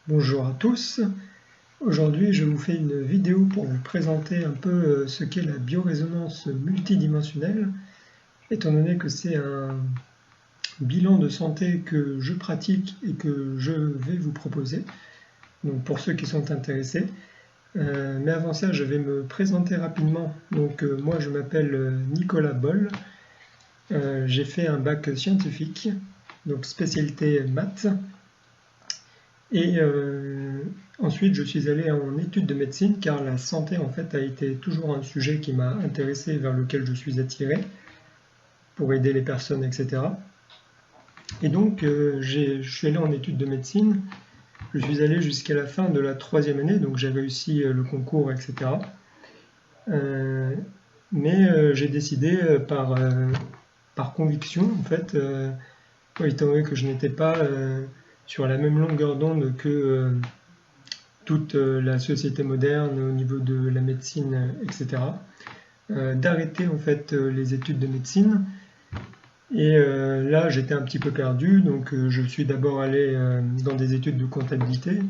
Bonjour à tous, aujourd'hui je vous fais une vidéo pour vous présenter un peu ce qu'est la biorésonance multidimensionnelle, étant donné que c'est un bilan de santé que je pratique et que je vais vous proposer, donc pour ceux qui sont intéressés. Mais avant ça, je vais me présenter rapidement. Donc moi je m'appelle Nicolas Boll, j'ai fait un bac scientifique, donc spécialité maths. Et ensuite, je suis allé en études de médecine car la santé en fait a été toujours un sujet qui m'a intéressé, vers lequel je suis attiré pour aider les personnes, etc. Et donc, je suis allé en études de médecine. Je suis allé jusqu'à la fin de la 3e année, donc j'ai réussi le concours, etc. Mais j'ai décidé par conviction, en fait, étant donné que je n'étais pas sur la même longueur d'onde que toute la société moderne au niveau de la médecine, etc. D'arrêter en fait les études de médecine. Et là, j'étais un petit peu perdu, donc je suis d'abord allé dans des études de comptabilité,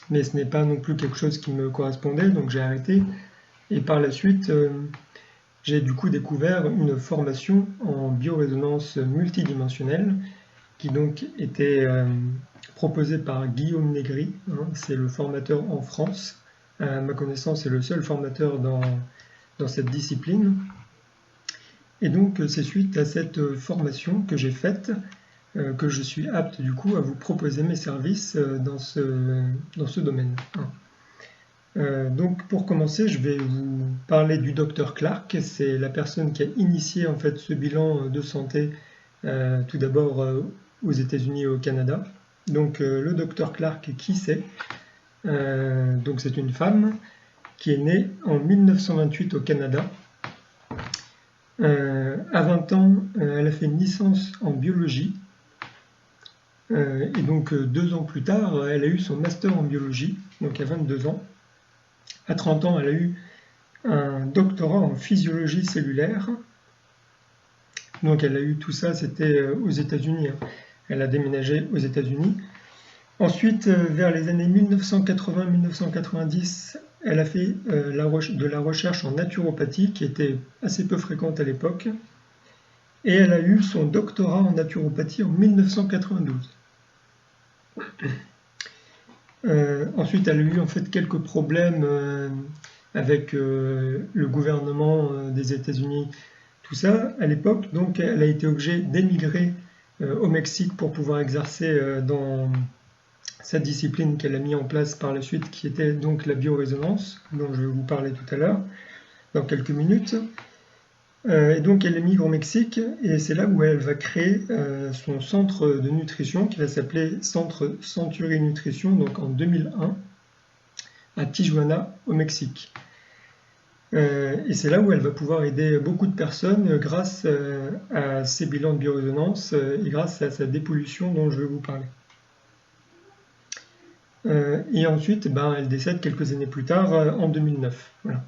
mais ce n'est pas non plus quelque chose qui me correspondait, donc j'ai arrêté. Et par la suite, j'ai du coup découvert une formation en biorésonance multidimensionnelle, qui donc était proposée par Guillaume Négri, hein, c'est le formateur en France. À ma connaissance, c'est le seul formateur dans cette discipline. Et donc, c'est suite à cette formation que j'ai faite que je suis apte du coup à vous proposer mes services dans ce domaine. Donc, pour commencer, je vais vous parler du Dr Clark. C'est la personne qui a initié en fait ce bilan de santé tout d'abord aux États-Unis et au Canada. Donc, le Dr Clark, qui c'est? Donc, c'est une femme qui est née en 1928 au Canada. À 20 ans, elle a fait une licence en biologie. Et donc 2 ans plus tard, elle a eu son master en biologie, donc à 22 ans. À 30 ans, elle a eu un doctorat en physiologie cellulaire. Donc elle a eu tout ça, c'était aux États-Unis. Elle a déménagé aux États-Unis. Ensuite, vers les années 1980-1990, elle a fait de la recherche en naturopathie, qui était assez peu fréquente à l'époque. Et elle a eu son doctorat en naturopathie en 1992. Ensuite, elle a eu en fait quelques problèmes avec le gouvernement des États-Unis, tout ça à l'époque. Donc, elle a été obligée d'émigrer au Mexique pour pouvoir exercer dans sa discipline qu'elle a mis en place par la suite, qui était donc la biorésonance, dont je vais vous parler tout à l'heure, dans quelques minutes. Et donc elle émigre au Mexique, et c'est là où elle va créer son centre de nutrition, qui va s'appeler Centre Century Nutrition, donc en 2001, à Tijuana, au Mexique. Et c'est là où elle va pouvoir aider beaucoup de personnes grâce à ses bilans de biorésonance et grâce à sa dépollution dont je vais vous parler. Et ensuite, elle décède quelques années plus tard, en 2009. Voilà.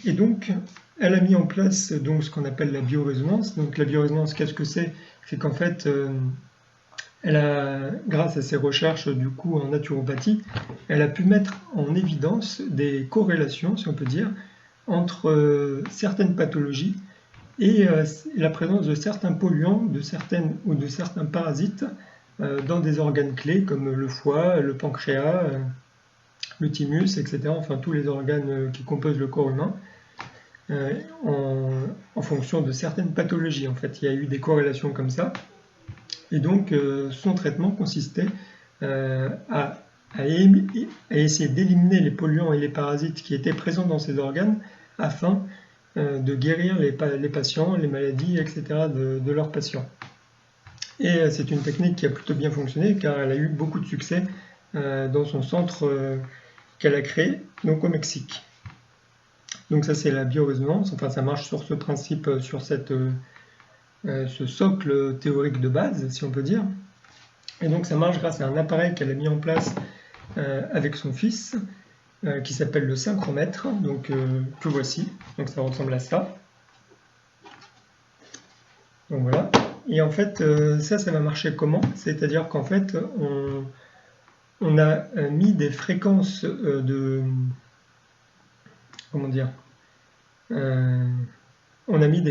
Et donc, elle a mis en place donc, ce qu'on appelle la biorésonance. Donc la biorésonance, qu'est-ce que c'est? C'est qu'en fait, elle a, grâce à ses recherches du coup en naturopathie, elle a pu mettre en évidence des corrélations, si on peut dire, entre certaines pathologies et la présence de certains polluants de certains parasites dans des organes clés comme le foie, le pancréas, le thymus, etc. Enfin tous les organes qui composent le corps humain. En fonction de certaines pathologies. En fait, il y a eu des corrélations comme ça. Et donc, son traitement consistait à essayer d'éliminer les polluants et les parasites qui étaient présents dans ces organes afin de guérir les patients, les maladies, etc. de leurs patients. Et c'est une technique qui a plutôt bien fonctionné car elle a eu beaucoup de succès dans son centre qu'elle a créé, donc au Mexique. Donc ça c'est la biorésonance, enfin ça marche sur ce principe, sur ce socle théorique de base, si on peut dire. Et donc ça marche grâce à un appareil qu'elle a mis en place avec son fils, qui s'appelle le synchromètre, donc que voici, donc ça ressemble à ça. Donc voilà, Et en fait, ça va marcher comment? C'est-à-dire qu'en fait, on a mis des fréquences comment dire? On a mis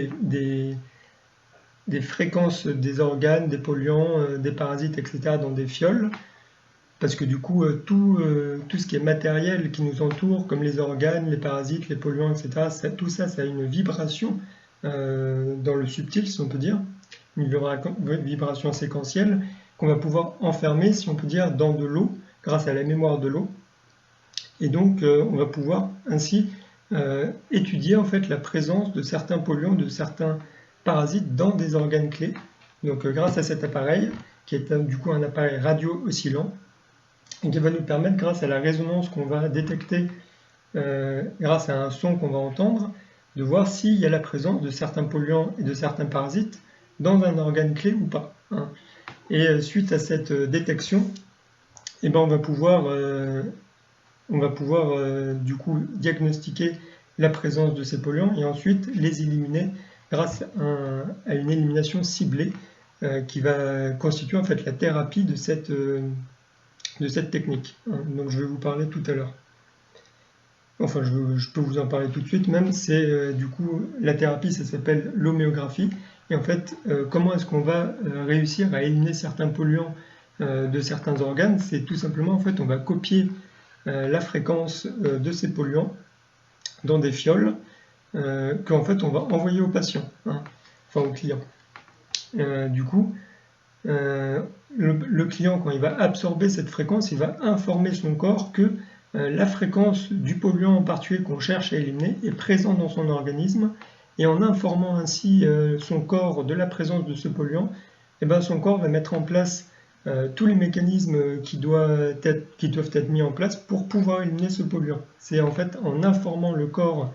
des fréquences des organes, des polluants, des parasites, etc. dans des fioles, parce que du coup, tout ce qui est matériel qui nous entoure, comme les organes, les parasites, les polluants, etc., tout ça, ça a une vibration dans le subtil, si on peut dire, une vibration séquentielle qu'on va pouvoir enfermer, si on peut dire, dans de l'eau, grâce à la mémoire de l'eau. Et donc, on va pouvoir ainsi étudier en fait la présence de certains polluants, de certains parasites dans des organes clés. Donc, grâce à cet appareil, qui est du coup un appareil radio-oscillant, et qui va nous permettre, grâce à la résonance qu'on va détecter, grâce à un son qu'on va entendre, de voir s'il y a la présence de certains polluants et de certains parasites dans un organe clé ou pas. Hein. Et suite à cette détection, eh ben, on va pouvoir du coup diagnostiquer la présence de ces polluants et ensuite les éliminer grâce à une élimination ciblée qui va constituer en fait la thérapie de cette technique. Donc je vais vous parler tout à l'heure. Enfin, je peux vous en parler tout de suite même. C'est du coup la thérapie, ça s'appelle l'homéographie. Et en fait, comment est-ce qu'on va réussir à éliminer certains polluants de certains organes? C'est tout simplement en fait, on va copier la fréquence de ces polluants dans des fioles qu'en fait on va envoyer au patient, hein, enfin au client. Du coup, le client, quand il va absorber cette fréquence, il va informer son corps que la fréquence du polluant en particulier qu'on cherche à éliminer est présente dans son organisme, et en informant ainsi son corps de la présence de ce polluant, et ben son corps va mettre en place tous les mécanismes qui doivent être mis en place pour pouvoir éliminer ce polluant. C'est en fait en informant le corps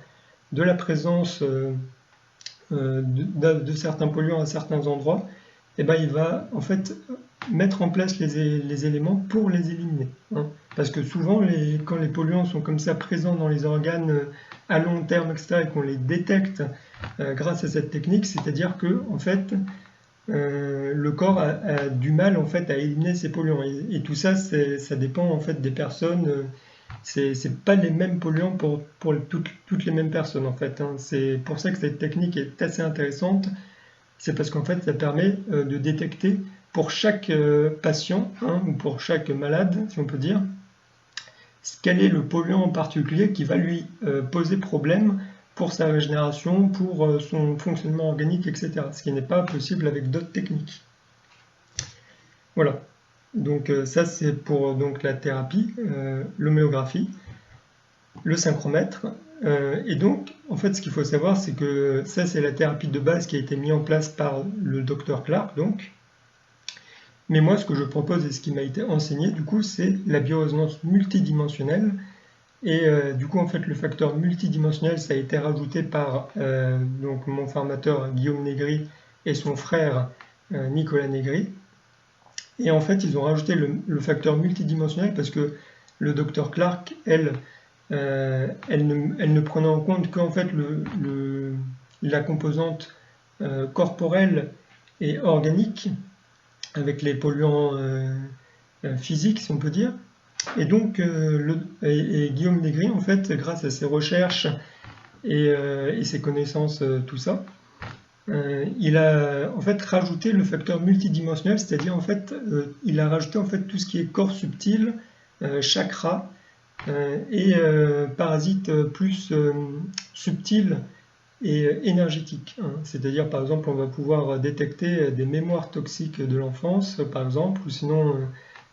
de la présence de certains polluants à certains endroits, et ben il va en fait mettre en place les éléments pour les éliminer. Hein. Parce que souvent, quand les polluants sont comme ça présents dans les organes à long terme, etc., et qu'on les détecte grâce à cette technique, c'est-à-dire que en fait, le corps a du mal en fait à éliminer ces polluants. Et tout ça, ça dépend en fait des personnes. C'est pas les mêmes polluants pour toutes les mêmes personnes en fait. Hein. C'est pour ça que cette technique est assez intéressante. C'est parce qu'en fait, ça permet de détecter pour chaque patient, hein, ou pour chaque malade, si on peut dire, quel est le polluant en particulier qui va lui poser problème pour sa régénération, pour son fonctionnement organique, etc. Ce qui n'est pas possible avec d'autres techniques. Voilà. Donc ça, c'est pour donc, la thérapie, l'homéographie, le synchromètre. Et donc, en fait, ce qu'il faut savoir, c'est que ça, c'est la thérapie de base qui a été mise en place par le docteur Clark, donc. Mais moi, ce que je propose et ce qui m'a été enseigné, du coup, c'est la biorésonance multidimensionnelle. Et du coup, en fait, le facteur multidimensionnel, ça a été rajouté par donc, mon formateur Guillaume Negri et son frère Nicolas Negri. Et en fait, ils ont rajouté le facteur multidimensionnel parce que le docteur Clark, elle ne prenait en compte qu'en fait la composante corporelle et organique avec les polluants physiques, si on peut dire. Et donc, Guillaume Negri, en fait, grâce à ses recherches et ses connaissances, tout ça, il a en fait rajouté le facteur multidimensionnel, c'est-à-dire en fait, il a rajouté en fait tout ce qui est corps subtil, chakra et parasites plus subtils et énergétiques. Hein. C'est-à-dire, par exemple, on va pouvoir détecter des mémoires toxiques de l'enfance, par exemple, ou sinon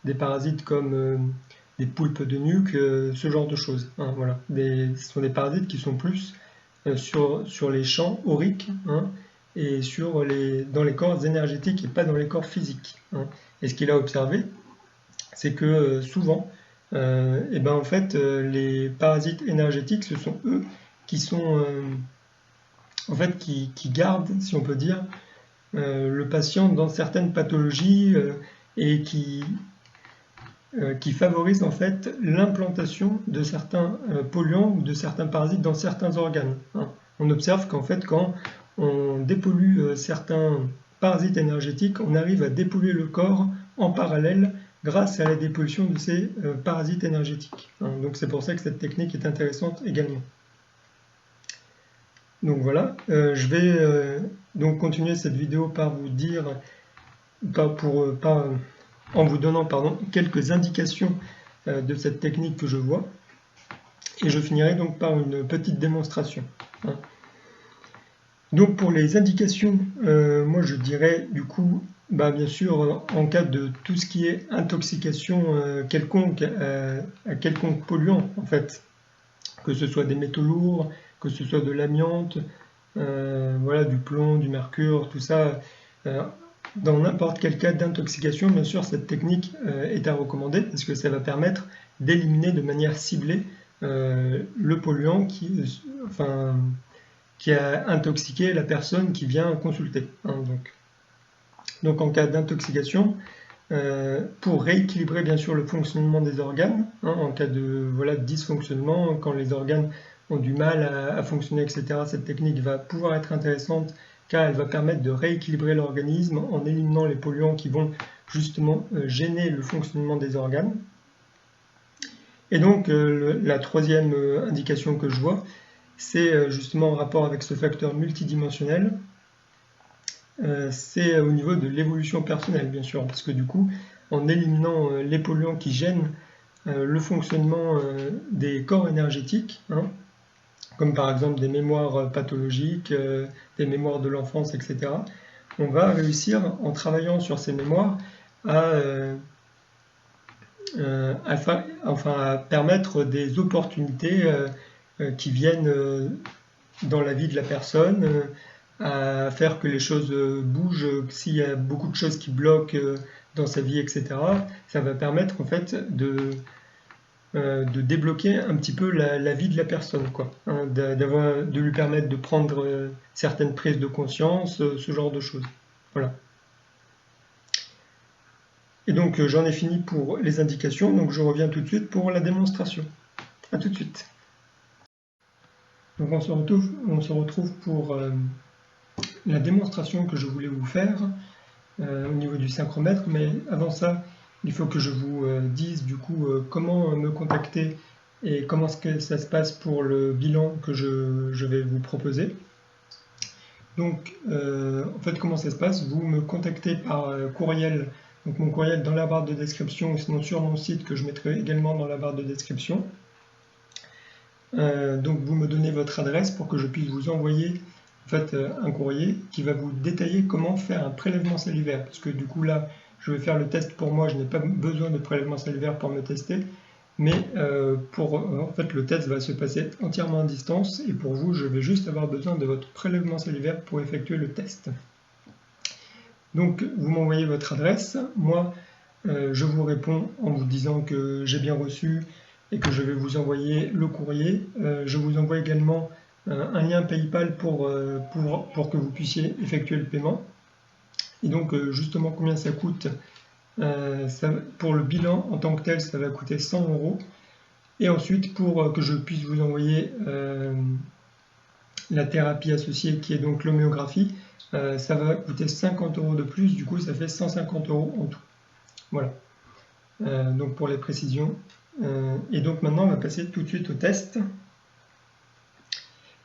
des parasites comme des poulpes de nuque, ce genre de choses. Hein, voilà. Ce sont des parasites qui sont plus sur les champs auriques, hein, et dans les corps énergétiques et pas dans les corps physiques. Hein. Et ce qu'il a observé, c'est que souvent, et ben en fait, les parasites énergétiques, ce sont eux qui sont en fait qui gardent, si on peut dire, le patient dans certaines pathologies et qui favorisent en fait l'implantation de certains polluants ou de certains parasites dans certains organes. Hein. On observe qu'en fait, quand on dépollue certains parasites énergétiques, on arrive à dépolluer le corps en parallèle grâce à la dépollution de ces parasites énergétiques. Donc c'est pour ça que cette technique est intéressante également. Donc voilà, je vais donc continuer cette vidéo par vous dire, en vous donnant quelques indications de cette technique que je vois. Et je finirai donc par une petite démonstration. Donc pour les indications, moi je dirais du coup, bien sûr en cas de tout ce qui est intoxication quelconque à quelconque polluant en fait, que ce soit des métaux lourds, que ce soit de l'amiante, voilà, du plomb, du mercure, tout ça, dans n'importe quel cas d'intoxication, bien sûr cette technique est à recommander parce que ça va permettre d'éliminer de manière ciblée le polluant qui a intoxiqué la personne qui vient consulter. Donc en cas d'intoxication, pour rééquilibrer bien sûr le fonctionnement des organes, en cas de dysfonctionnement, quand les organes ont du mal à fonctionner, etc., cette technique va pouvoir être intéressante car elle va permettre de rééquilibrer l'organisme en éliminant les polluants qui vont justement gêner le fonctionnement des organes. Et donc la troisième indication que je vois, c'est justement en rapport avec ce facteur multidimensionnel, c'est au niveau de l'évolution personnelle bien sûr, parce que du coup, en éliminant les polluants qui gênent le fonctionnement des corps énergétiques, comme par exemple des mémoires pathologiques, des mémoires de l'enfance, etc., on va réussir, en travaillant sur ces mémoires, à permettre des opportunités qui viennent dans la vie de la personne, à faire que les choses bougent, s'il y a beaucoup de choses qui bloquent dans sa vie, etc. Ça va permettre en fait de débloquer un petit peu la vie de la personne, de lui permettre de prendre certaines prises de conscience, ce genre de choses. Voilà. Et donc j'en ai fini pour les indications, donc je reviens tout de suite pour la démonstration. A tout de suite. Donc on se retrouve pour la démonstration que je voulais vous faire au niveau du synchromètre, mais avant ça, il faut que je vous dise du coup comment me contacter et comment ça se passe pour le bilan que je vais vous proposer. Donc en fait comment ça se passe, vous me contactez par courriel, donc mon courriel dans la barre de description ou sinon sur mon site que je mettrai également dans la barre de description. Donc vous me donnez votre adresse pour que je puisse vous envoyer en fait un courrier qui va vous détailler comment faire un prélèvement salivaire, parce que du coup là je vais faire le test pour moi, je n'ai pas besoin de prélèvement salivaire pour me tester, mais en fait le test va se passer entièrement à distance et pour vous je vais juste avoir besoin de votre prélèvement salivaire pour effectuer le test. Donc vous m'envoyez votre adresse, moi je vous réponds en vous disant que j'ai bien reçu et que je vais vous envoyer le courrier. Je vous envoie également un lien PayPal pour que vous puissiez effectuer le paiement. Et donc justement combien ça coûte, pour le bilan en tant que tel ça va coûter 100 €. Et ensuite pour que je puisse vous envoyer la thérapie associée qui est donc l'homéographie, ça va coûter 50 € de plus, du coup ça fait 150 € en tout. Voilà, donc pour les précisions. Et donc maintenant on va passer tout de suite au test.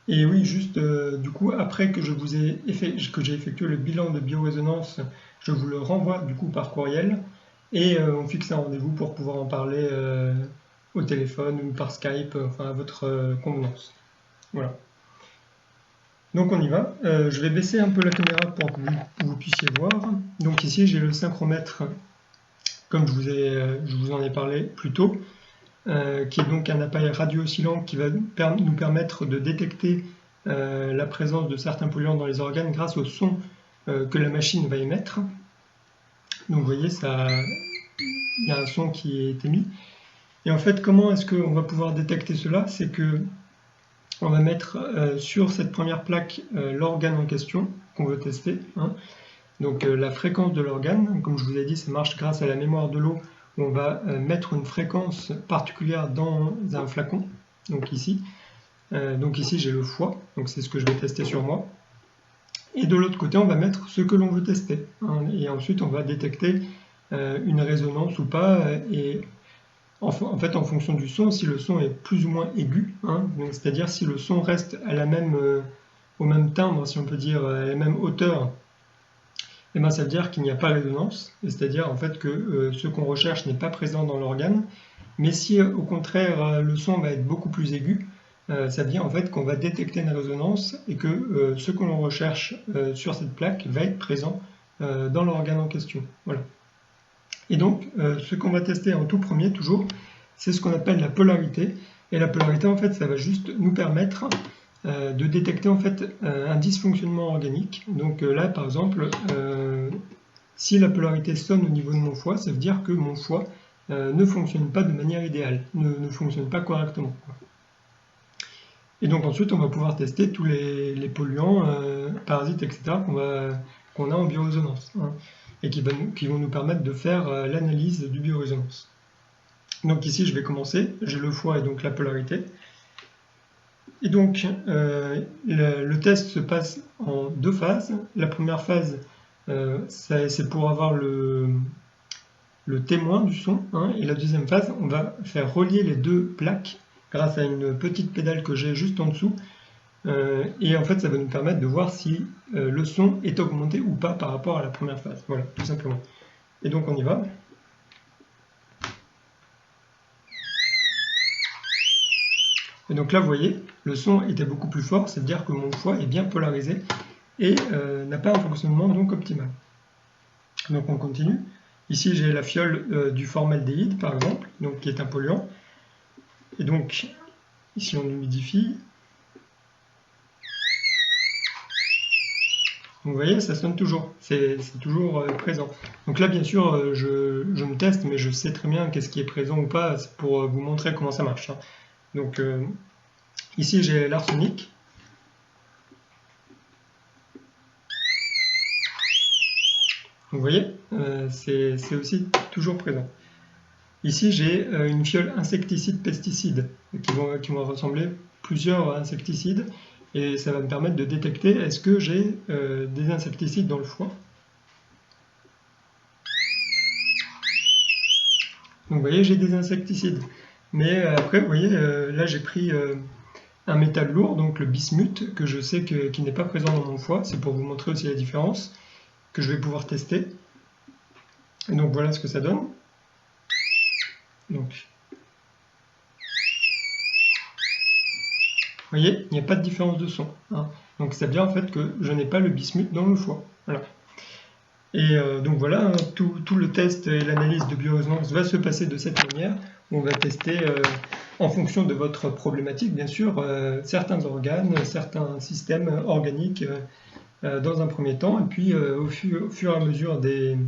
Et oui, juste du coup après que j'ai effectué le bilan de biorésonance, je vous le renvoie du coup par courriel et on fixe un rendez-vous pour pouvoir en parler au téléphone ou par Skype, enfin à votre convenance. Voilà. Donc on y va. Je vais baisser un peu la caméra pour que vous puissiez voir. Donc ici j'ai le synchromètre, comme je vous en ai parlé plus tôt, qui est donc un appareil radio-oscillant qui va nous permettre de détecter la présence de certains polluants dans les organes grâce au son que la machine va émettre. Donc vous voyez, il y a un son qui est émis. Et en fait, comment est-ce qu'on va pouvoir détecter cela? C'est que on va mettre sur cette première plaque l'organe en question qu'on veut tester. Donc la fréquence de l'organe, comme je vous ai dit, ça marche grâce à la mémoire de l'eau. On va mettre une fréquence particulière dans un flacon, donc ici j'ai le foie, donc c'est ce que je vais tester sur moi. Et de l'autre côté, on va mettre ce que l'on veut tester. Hein, et ensuite, on va détecter une résonance ou pas. Et en fait, en fonction du son, si le son est plus ou moins aigu, hein, c'est-à-dire si le son reste à la même, au même timbre, si on peut dire, à la même hauteur, et ben ça veut dire qu'il n'y a pas résonance, c'est-à-dire en fait que ce qu'on recherche n'est pas présent dans l'organe. Mais si au contraire le son va être beaucoup plus aigu, ça veut dire en fait qu'on va détecter une résonance et que ce que l'on recherche sur cette plaque va être présent dans l'organe en question. Voilà. Et donc, ce qu'on va tester en tout premier, toujours, c'est ce qu'on appelle la polarité. Et la polarité, en fait, ça va juste nous permettre de détecter en fait un dysfonctionnement organique. Donc là, par exemple, si la polarité sonne au niveau de mon foie, ça veut dire que mon foie ne fonctionne pas de manière idéale, ne fonctionne pas correctement. Et donc ensuite, on va pouvoir tester tous les polluants, parasites, etc. qu'on a en biorésonance, hein, et qui vont nous permettre de faire l'analyse du biorésonance. Donc ici, je vais commencer. J'ai le foie et donc la polarité. Et donc, le test se passe en deux phases. La première phase, c'est pour avoir le témoin du son, hein, et la deuxième phase, on va faire relier les deux plaques grâce à une petite pédale que j'ai juste en dessous. Et en fait, ça va nous permettre de voir si le son est augmenté ou pas par rapport à la première phase. Voilà, tout simplement. Et donc, on y va. Et donc là, vous voyez, le son était beaucoup plus fort, c'est-à-dire que mon foie est bien polarisé et n'a pas un fonctionnement donc optimal. Donc on continue. Ici, j'ai la fiole du formaldéhyde, par exemple, donc, qui est un polluant. Et donc, ici, on humidifie. Donc, vous voyez, ça sonne toujours, c'est toujours présent. Donc là, bien sûr, je me teste, mais je sais très bien qu'est-ce qui est présent ou pas, c'est pour vous montrer comment ça marche. Hein. Donc ici, j'ai l'arsenic. Vous voyez, c'est aussi toujours présent. Ici, j'ai une fiole insecticide-pesticide qui vont ressembler plusieurs insecticides et ça va me permettre de détecter est-ce que j'ai des insecticides dans le foie. Donc vous voyez, j'ai des insecticides. Mais après, vous voyez, là j'ai pris un métal lourd, donc le bismuth, que je sais qui n'est pas présent dans mon foie. C'est pour vous montrer aussi la différence, que je vais pouvoir tester. Et donc voilà ce que ça donne. Donc, vous voyez, il n'y a pas de différence de son. Hein. Donc ça veut dire en fait que je n'ai pas le bismuth dans le foie. Voilà. Et donc voilà, hein, tout le test et l'analyse de biorésonance va se passer de cette manière. On va tester en fonction de votre problématique, bien sûr, certains organes, certains systèmes organiques dans un premier temps, et puis au fur et à mesure des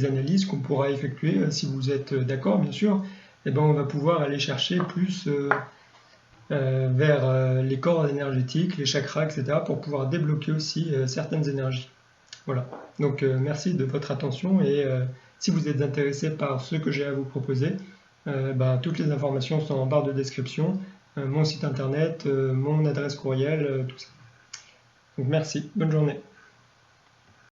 analyses qu'on pourra effectuer, si vous êtes d'accord, bien sûr, eh ben, on va pouvoir aller chercher plus vers les corps énergétiques, les chakras, etc., pour pouvoir débloquer aussi certaines énergies. Voilà, donc merci de votre attention et si vous êtes intéressé par ce que j'ai à vous proposer, toutes les informations sont en barre de description, mon site internet, mon adresse courriel, tout ça. Donc merci, bonne journée.